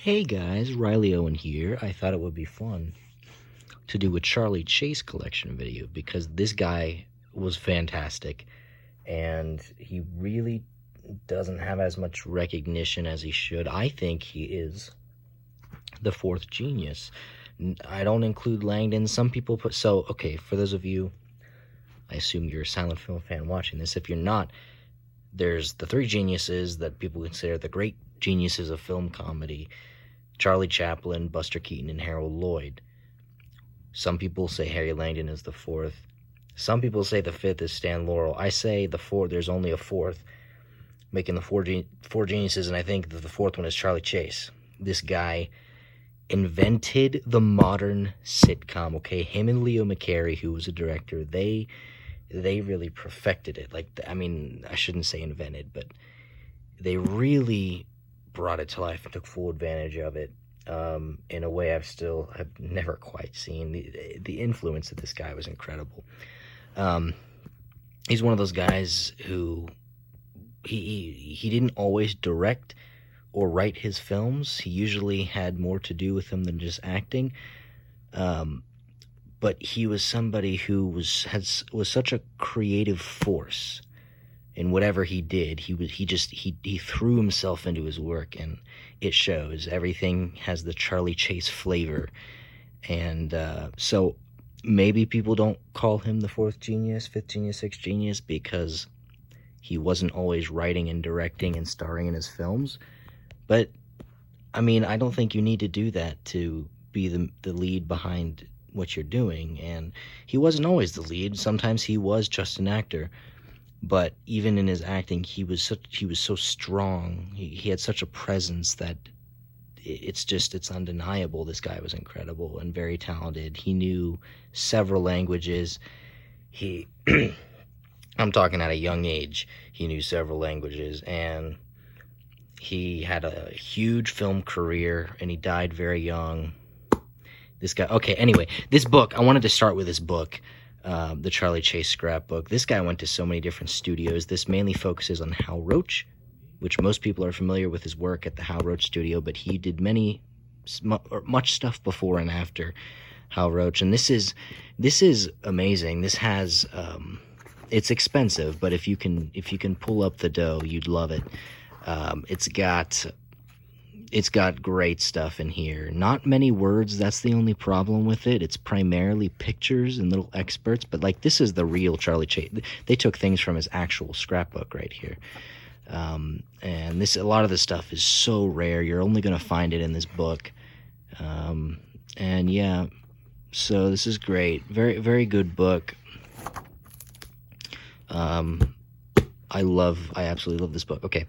Hey guys, Riley Owen here. I thought it would be fun to do a Charley Chase collection video because this guy was fantastic and he really doesn't have as much recognition as he should. I think he is the fourth genius. I don't include Langdon. Some people put, okay, for those of you, I assume you're a silent film fan watching this. If you're not, there's the three geniuses that people consider the great geniuses of film comedy: Charlie Chaplin, Buster Keaton, and Harold Lloyd. Some people say Harry Langdon is the fourth. Some people say the fifth is Stan Laurel. I say the fourth, there's only a fourth, making the four geniuses, and I think that the fourth one is Charley Chase. This guy invented the modern sitcom, okay? Him and Leo McCarey, who was a director, they really perfected it. I shouldn't say invented, but they really brought it to life and took full advantage of it in a way I've never quite seen. The influence of this guy was incredible. He's one of those guys who he didn't always direct or write his films. He usually had more to do with them than just acting. But he was somebody who was such a creative force in whatever he did. He threw himself into his work, and it shows. Everything has the Charley Chase flavor. And so maybe people don't call him the fourth genius, fifth genius, sixth genius because he wasn't always writing and directing and starring in his films. But I mean, I don't think you need to do that to be the lead behind what you're doing. And he wasn't always the lead. Sometimes he was just an actor. But even in his acting, he was so strong. He had such a presence that it's undeniable. This guy was incredible and very talented. He knew several languages. I'm talking at a young age, he knew several languages, and he had a huge film career, and he died very young. This guy, okay, anyway, this book, I wanted to start with this book. The Charley Chase scrapbook. This guy went to so many different studios. This mainly focuses on Hal Roach, which most people are familiar with his work at the Hal Roach studio, but he did much stuff before and after Hal Roach. And this is amazing. This has it's expensive, but if you can pull up the dough, you'd love it. It's got great stuff in here. Not many words, that's the only problem with it. It's primarily pictures and little excerpts, but like this is the real Charley Chase. They took things from his actual scrapbook right here. And a lot of this stuff is so rare. You're only going to find it in this book. And yeah, so this is great. Very, very good book. I absolutely love this book. Okay.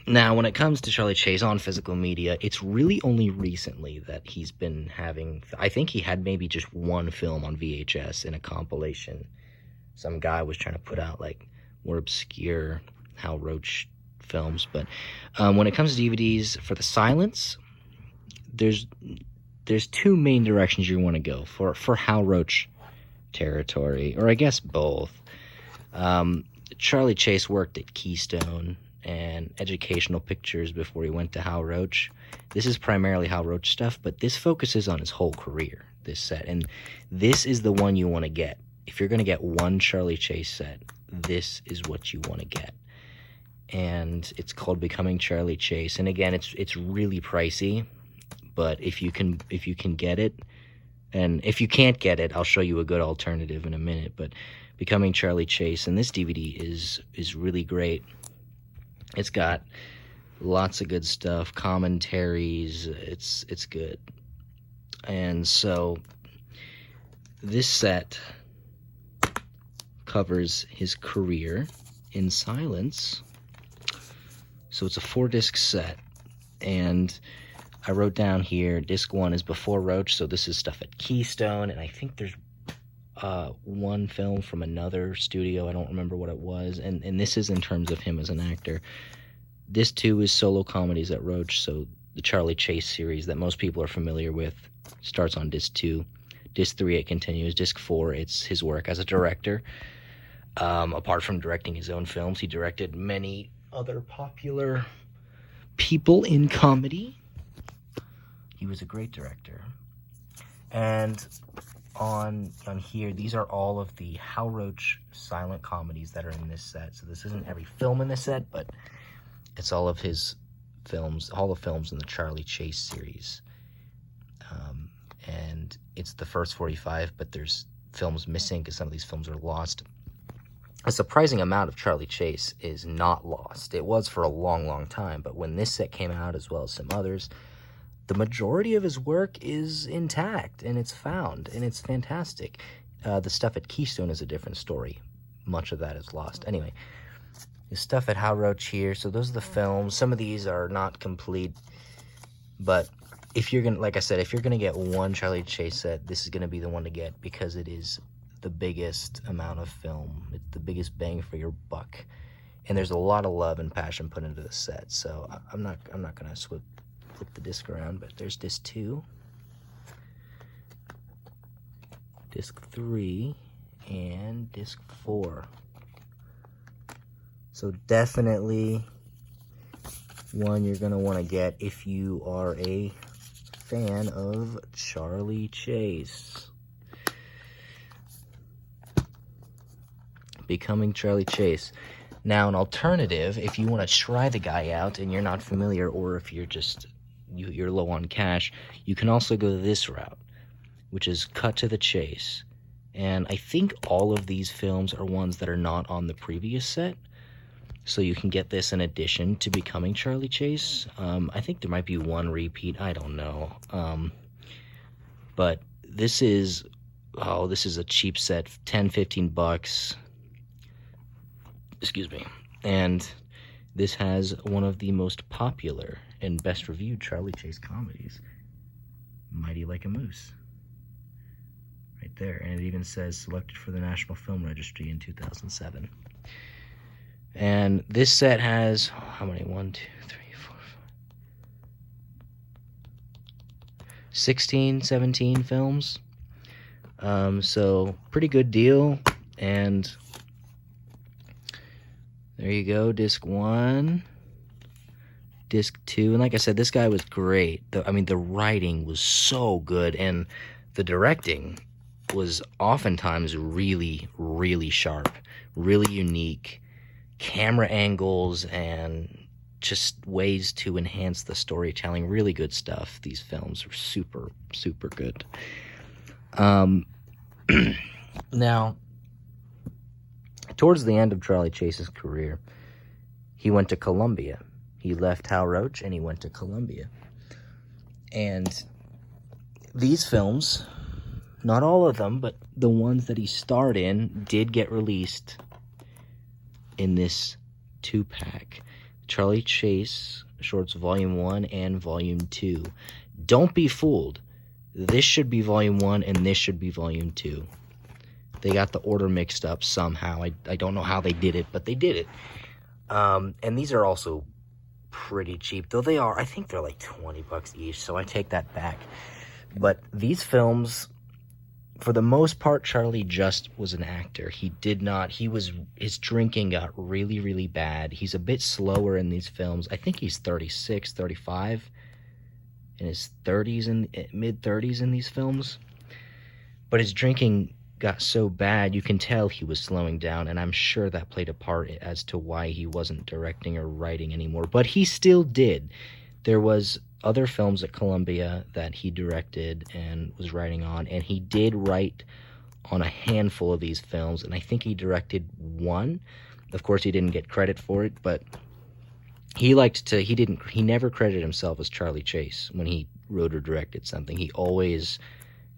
Now, when it comes to Charley Chase on physical media, it's really only recently that he's been having... I think he had maybe just one film on VHS in a compilation. Some guy was trying to put out, like, more obscure Hal Roach films. But when it comes to DVDs, for the silence, there's two main directions you want to go for Hal Roach territory, or I guess both. Charley Chase worked at Keystone and Educational Pictures before he went to Hal Roach. This is primarily Hal Roach stuff, but this focuses on his whole career, this set. And this is the one you want to get. If you're going to get one Charley Chase set, this is what you want to get. And it's called Becoming Charley Chase. And again, it's really pricey, but if you can get it, and if you can't get it, I'll show you a good alternative in a minute. But Becoming Charley Chase, and this DVD is really great. It's got lots of good stuff, commentaries. It's good. And so this set covers his career in silence. So it's a 4-disc set, and I wrote down here, disc 1 is before Roach, so this is stuff at Keystone, and I think there's one film from another studio. I don't remember what it was, and this is in terms of him as an actor. Disc 2 is solo comedies at Roach, so the Charley Chase series that most people are familiar with starts on disc 2. Disc 3, it continues. Disc 4, it's his work as a director. Apart from directing his own films, he directed many other popular People in Comedy. He was a great director. And on here, these are all of the Hal Roach silent comedies that are in this set. So this isn't every film in this set, but it's all of his films, all the films in the Charley Chase series. And it's the first 45, but there's films missing because some of these films are lost. A surprising amount of Charley Chase is not lost. It was for a long, long time, but when this set came out, as well as some others, the majority of his work is intact, and it's found, and it's fantastic. The stuff at Keystone is a different story. Much of that is lost. Anyway, the stuff at Hal Roach here, so those are the films. Some of these are not complete, but if you're gonna, like I said, if you're gonna get one Charley Chase set, this is gonna be the one to get, because it is the biggest amount of film. It's the biggest bang for your buck, and there's a lot of love and passion put into the set. So I'm not gonna flip the disc around, but there's disc 2, disc 3, and disc 4. So definitely one you're gonna want to get if you are a fan of Charley Chase. Becoming Charley Chase. Now, an alternative, if you want to try the guy out and you're not familiar, or if you're just you're low on cash, you can also go this route, which is cut to the chase. And I think all of these films are ones that are not on the previous set, so you can get this in addition to Becoming Charley Chase. I think there might be one repeat, I don't know. But this is a cheap set, 10-15 bucks. Excuse me. And this has one of the most popular and best reviewed Charley Chase comedies, Mighty Like a Moose. Right there. And it even says selected for the National Film Registry in 2007. And this set has, how many? 1, 2, 3, 4, 5, 16, 17 films. So pretty good deal. And there you go, disc 1, disc 2. And like I said, this guy was great. The writing was so good, and the directing was oftentimes really, really sharp, really unique. Camera angles and just ways to enhance the storytelling. Really good stuff. These films are super, super good. Now, towards the end of Charley Chase's career, he went to Columbia. He left Hal Roach and he went to Columbia. And these films, not all of them, but the ones that he starred in, did get released in this 2-pack. Charley Chase Shorts Volume 1 and Volume 2. Don't be fooled. This should be Volume 1 and this should be Volume 2. They got the order mixed up somehow. I don't know how they did it, but they did it. And these are also pretty cheap, though they are. I think they're like 20 bucks each, so I take that back. But these films, for the most part, Charley just was an actor. His drinking got really, really bad. He's a bit slower in these films. I think he's 36, 35, in his 30s, mid-30s in these films. But his drinking got so bad, you can tell he was slowing down, and I'm sure that played a part as to why he wasn't directing or writing anymore. But he still did. There was other films at Columbia that he directed and was writing on, and he did write on a handful of these films, and I think he directed one. Of course, he didn't get credit for it, but he never credited himself as Charley Chase when he wrote or directed something. He always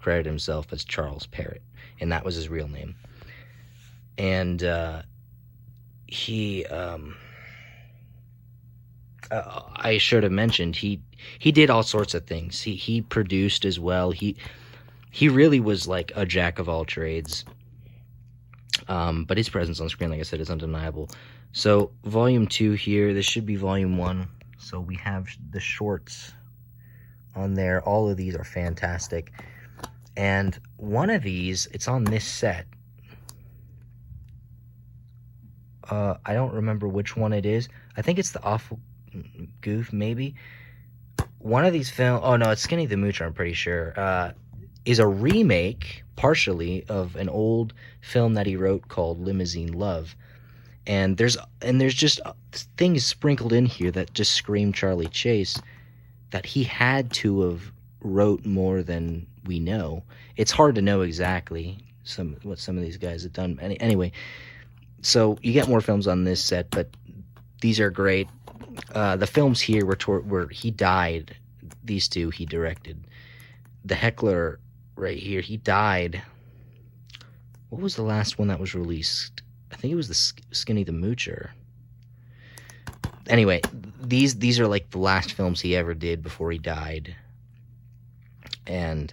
credited himself as Charles Parrott, and that was his real name. And I should have mentioned, he did all sorts of things. He produced as well. He really was like a jack of all trades. But his presence on screen, like I said, is undeniable. So Volume 2 here, this should be Volume 1. So we have the shorts on there. All of these are fantastic. And one of these, it's on this set. I don't remember which one it is. I think it's the Awful... Goof, maybe. One of these films, oh no, it's Skinny the Moocher, I'm pretty sure, is a remake, partially, of an old film that he wrote called Limousine Love. And there's just things sprinkled in here that just scream Charley Chase, that he had to have wrote more than we know. It's hard to know exactly what some of these guys have done. Anyway, so you get more films on this set, but these are great. The films here were he died. These two he directed. The Heckler right here, he died. What was the last one that was released? I think it was the Skinny the Moocher. Anyway, these are like the last films he ever did before he died. And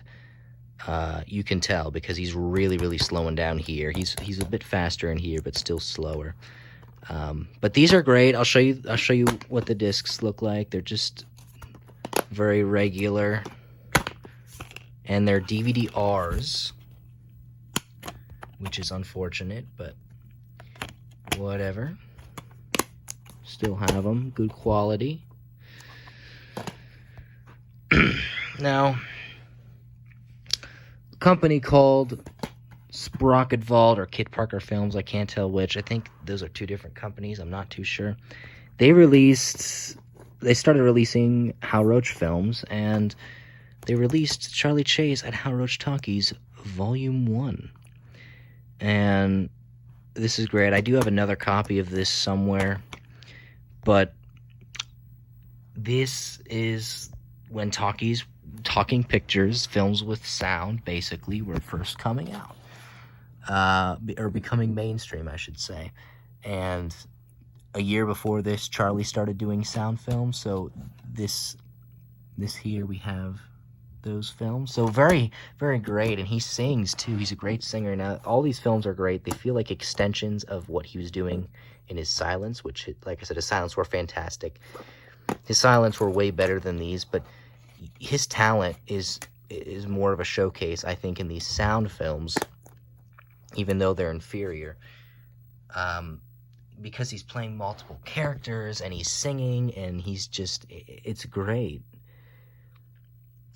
you can tell because he's really, really slowing down here. He's a bit faster in here, but still slower. But these are great. I'll show you what the discs look like. They're just very regular, and they're DVD-Rs, which is unfortunate, but whatever. Still have them. Good quality. Now, a company called Sprocketwald or Kit Parker Films, I can't tell which. I think those are two different companies. I'm not too sure. They started releasing Hal Roach films, and they released Charley Chase at Hal Roach Talkies Volume 1. And this is great. I do have another copy of this somewhere, but this is when talking pictures, films with sound, basically, were first coming out. Or becoming mainstream, I should say. And a year before this, Charley started doing sound films. So this here, we have those films. So very, very great. And he sings, too. He's a great singer. Now, all these films are great. They feel like extensions of what he was doing in his silence, which, like I said, his silence were fantastic. His silence were way better than these, but his talent is more of a showcase, I think, in these sound films, even though they're inferior, because he's playing multiple characters, and he's singing, and it's great.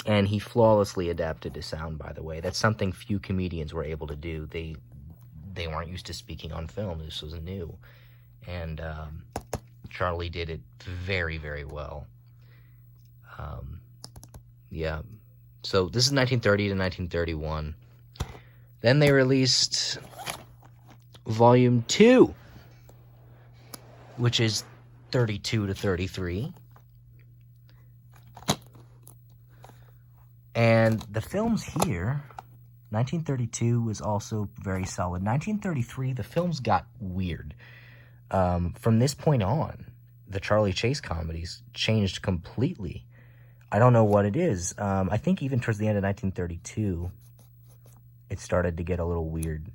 And he flawlessly adapted to sound, by the way. That's something few comedians were able to do. They weren't used to speaking on film. This was new. And Charley did it very, very well. Yeah. So this is 1930 to 1931. Then they released Volume 2, which is 32 to 33. And the films here, 1932 was also very solid. 1933, the films got weird. From this point on, the Charley Chase comedies changed completely. I don't know what it is. I think even towards the end of 1932, it started to get a little weird.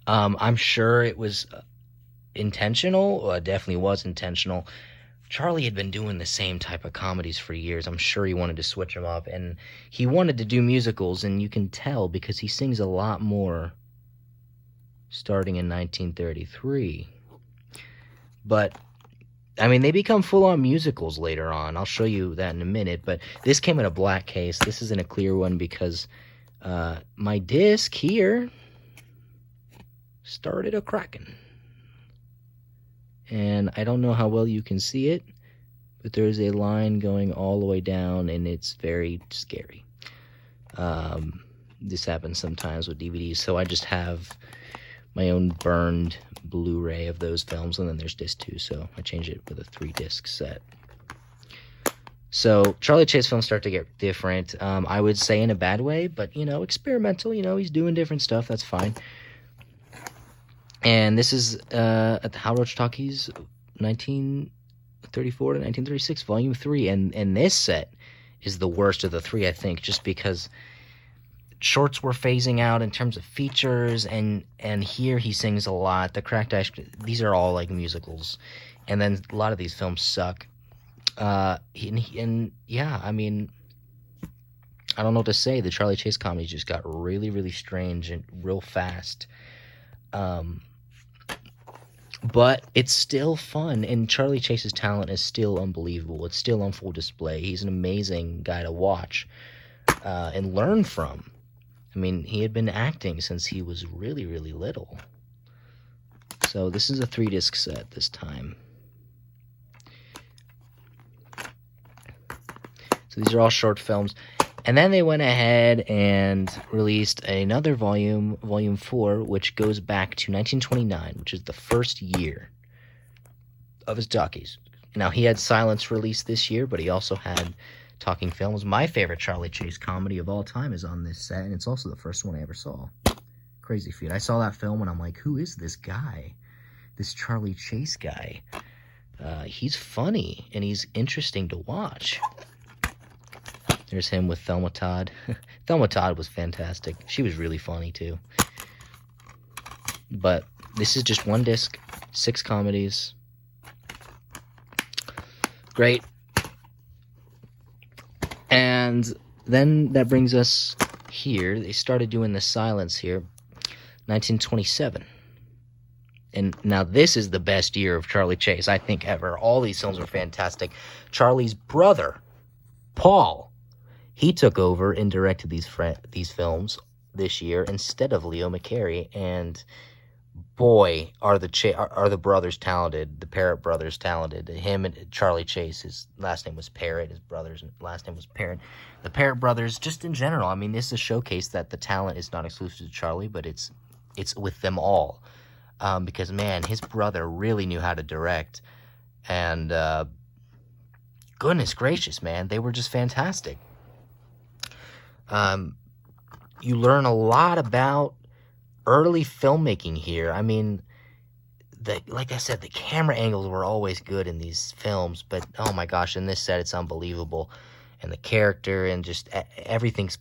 I'm sure it was intentional. It definitely was intentional. Charley had been doing the same type of comedies for years. I'm sure he wanted to switch them up, and he wanted to do musicals, and you can tell because he sings a lot more starting in 1933. But, I mean, they become full-on musicals later on. I'll show you that in a minute, but this came in a black case. This is in a clear one because my disc here started a-cracking. And I don't know how well you can see it, but there's a line going all the way down, and it's very scary. This happens sometimes with DVDs, so I just have my own burned Blu-ray of those films, and then there's disc 2, so I changed it with a 3-disc set. So Charley Chase films start to get different. I would say in a bad way, but, experimental. He's doing different stuff. That's fine. And this is at the Hal Roach Talkies, 1934 to 1936, Volume 3. And this set is the worst of the three, I think, just because shorts were phasing out in terms of features, and here he sings a lot. The Cracked Ice, these are all like musicals. And then a lot of these films suck. And yeah, I mean, I don't know what to say. The Charley Chase comedy just got really, really strange and real fast. But it's still fun, and Charley Chase's talent is still unbelievable. It's still on full display. He's an amazing guy to watch and learn from. I mean, he had been acting since he was really, really little. So this is a 3-disc set this time. So these are all short films. And then they went ahead and released another volume, Volume 4, which goes back to 1929, which is the first year of his talkies. Now, he had Silence released this year, but he also had talking films. My favorite Charley Chase comedy of all time is on this set, and it's also the first one I ever saw. Crazy Feet. I saw that film, and I'm like, who is this guy? This Charley Chase guy. He's funny, and he's interesting to watch. There's him with Thelma Todd. Thelma Todd was fantastic. She was really funny, too. But this is just 1 disc, 6 comedies. Great. And then that brings us here. They started doing the Silence here, 1927. And now this is the best year of Charley Chase, I think, ever. All these films are fantastic. Charley's brother, Paul, he took over and directed these films this year instead of Leo McCarey, and boy, are the brothers talented, the Parrott brothers talented. Him and Charley Chase, his last name was Parrott, his brother's last name was Parrott. The Parrott brothers, just in general, I mean, this is a showcase that the talent is not exclusive to Charley, but it's with them all. Because, man, his brother really knew how to direct, and goodness gracious, man, they were just fantastic. You learn a lot about early filmmaking here. I mean, like I said, the camera angles were always good in these films, but oh my gosh, in this set, it's unbelievable. And the character and just everything's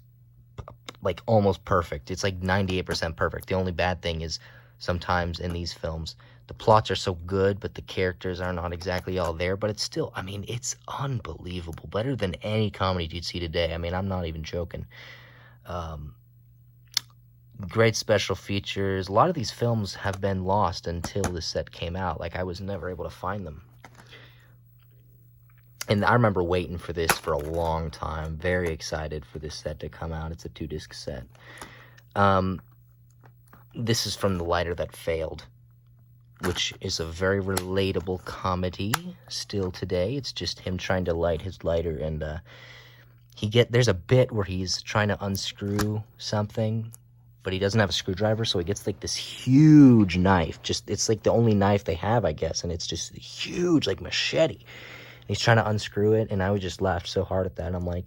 like almost perfect. It's like 98% perfect. The only bad thing is sometimes in these films, the plots are so good, but the characters are not exactly all there. But it's still, I mean, it's unbelievable. Better than any comedy you'd see today. I mean, I'm not even joking. Great special features. A lot of these films have been lost until this set came out. Like, I was never able to find them. And I remember waiting for this for a long time. Very excited for this set to come out. It's a 2-disc set. This is from The Lighter That Failed, which is a very relatable comedy still today. It's just him trying to light his lighter, and there's a bit where he's trying to unscrew something, but he doesn't have a screwdriver, so he gets like this huge knife. It's like the only knife they have, I guess, and it's just huge, like machete. And he's trying to unscrew it, and I just laughed so hard at that. And I'm like,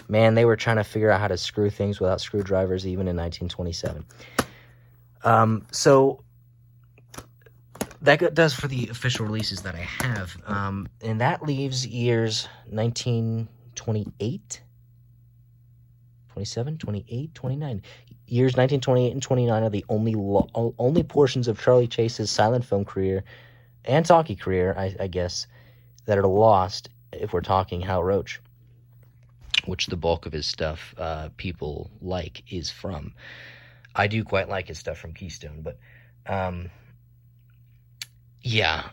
man, they were trying to figure out how to screw things without screwdrivers even in 1927. So that does for the official releases that I have. And that leaves years 1928, 27, 28, 29. Years 1928 and 29 are the only portions of Charley Chase's silent film career and talkie career, I guess, that are lost if we're talking Hal Roach, which the bulk of his stuff people like is from. I do quite like his stuff from Keystone, but yeah.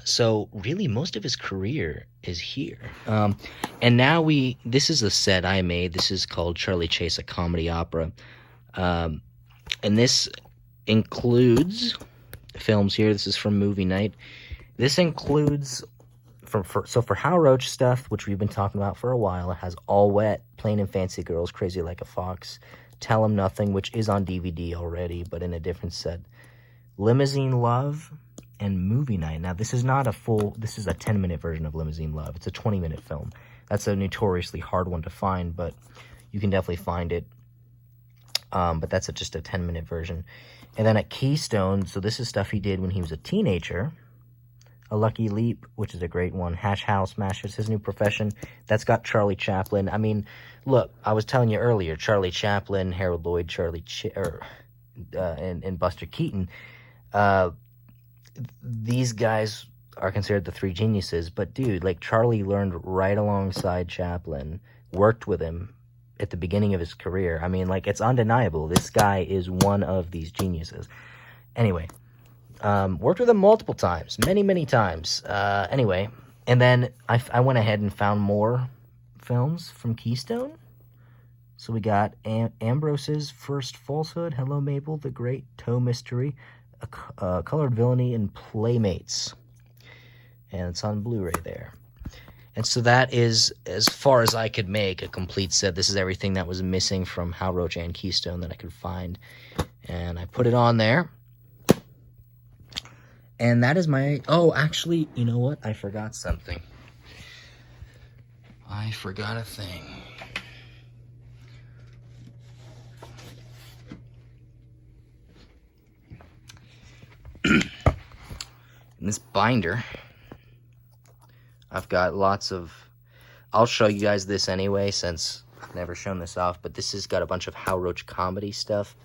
So really most of his career is here. And now this is a set I made. This is called Charley Chase, a comedy opera. And this includes films here. This is from Movie Night. This includes, for Hal Roach stuff, which we've been talking about for a while, it has All Wet, Plain and Fancy Girls, Crazy Like a Fox, Tell 'Em Nothing, which is on DVD already, but in a different set, Limousine Love, and Movie Night. Now, this is not this is a 10-minute version of Limousine Love. It's a 20-minute film. That's a notoriously hard one to find, but you can definitely find it. But that's just a 10-minute version. And then at Keystone, so this is stuff he did when he was a teenager. A Lucky Leap, which is a great one. Hash House Mashers, his new profession. That's got Charlie Chaplin. I mean, look, I was telling you earlier, Charlie Chaplin, Harold Lloyd, and Buster Keaton. These guys are considered the 3 geniuses. But, dude, like, Charlie learned right alongside Chaplin, worked with him at the beginning of his career. I mean, like, it's undeniable. This guy is one of these geniuses. Anyway, Worked with him multiple times, many times. Anyway, and then I went ahead and found more films from Keystone. So we got Ambrose's First Falsehood, Hello Mabel, The Great Toe Mystery, Colored Villainy, and Playmates. And it's on Blu-ray there. And so that is, as far as I could make, a complete set. This is everything that was missing from Hal Roach and Keystone that I could find. And I put it on there. And that is my... Oh, actually, you know what? I forgot something. I forgot a thing. In this binder, I've got lots of... I'll show you guys this anyway, since I've never shown this off, but this has got a bunch of Hal Roach comedy stuff.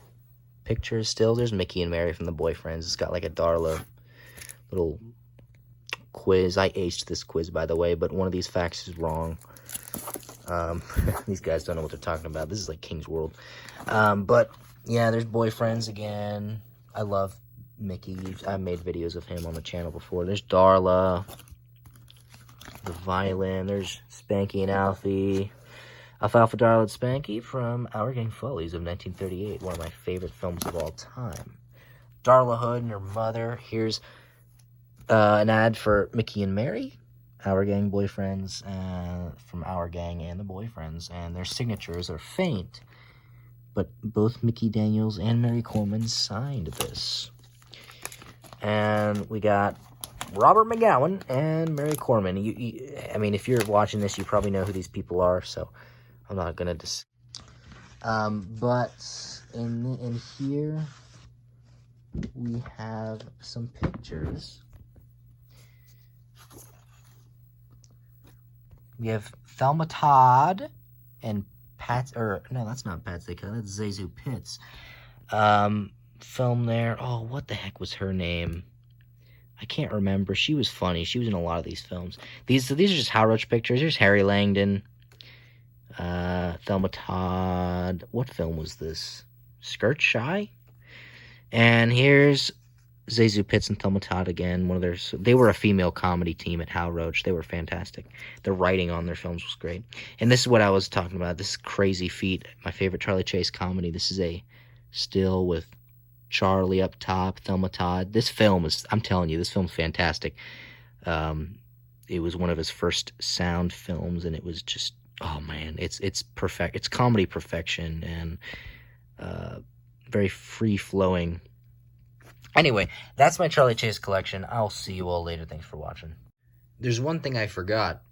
Pictures still. There's Mickey and Mary from The Boyfriends. It's got like a Darla little quiz. I aced this quiz, by the way, but one of these facts is wrong. These guys don't know what they're talking about. This is like King's World. But, yeah, there's Boyfriends again. I love Mickey. I've made videos of him on the channel before. There's Darla, the violin. There's Spanky and Alfie. Alfalfa, Darla, and Spanky from Our Gang Follies of 1938. One of my favorite films of all time. Darla Hood and her mother. Here's an ad for Mickey and Mary. Our Gang Boyfriends, from Our Gang and the Boyfriends. And their signatures are faint. But both Mickey Daniels and Mary Corman signed this. And we got Robert McGowan and Mary Corman. I mean, if you're watching this, you probably know who these people are, so I'm not going to but in here, we have some pictures. We have Thelma Todd and no, that's not Patsy, that's Zazu Pitts. Film there. Oh, what the heck was her name? I can't remember. She was funny. She was in a lot of these films. These are just Hal Roach pictures. Here's Harry Langdon. Thelma Todd. What film was this? Skirt Shy? And here's Zazu Pitts and Thelma Todd again. They were a female comedy team at Hal Roach. They were fantastic. The writing on their films was great. And this is what I was talking about. This is Crazy Feet, my favorite Charley Chase comedy. This is a still with Charlie up top, Thelma Todd. This film is, I'm telling you, this film's fantastic. It was one of his first sound films, and it was just, oh man, it's perfect. It's comedy perfection, and very free-flowing. Anyway, that's my Charley Chase collection. I'll see you all later. Thanks for watching. There's one thing I forgot.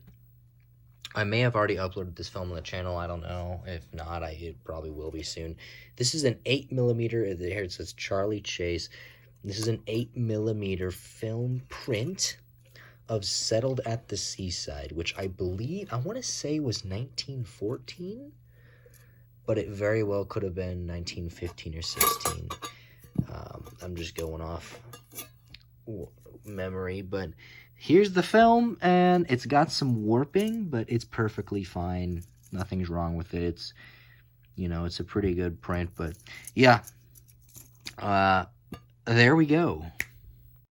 I may have already uploaded this film on the channel. I don't know. If not, it probably will be soon. This is an 8mm. Here it says Charley Chase. This is an 8mm film print of Settled at the Seaside, which I want to say was 1914, but it very well could have been 1915 or 16. I'm just going off memory, but here's the film, and it's got some warping, but it's perfectly fine. Nothing's wrong with it. It's, it's a pretty good print, but yeah, there we go.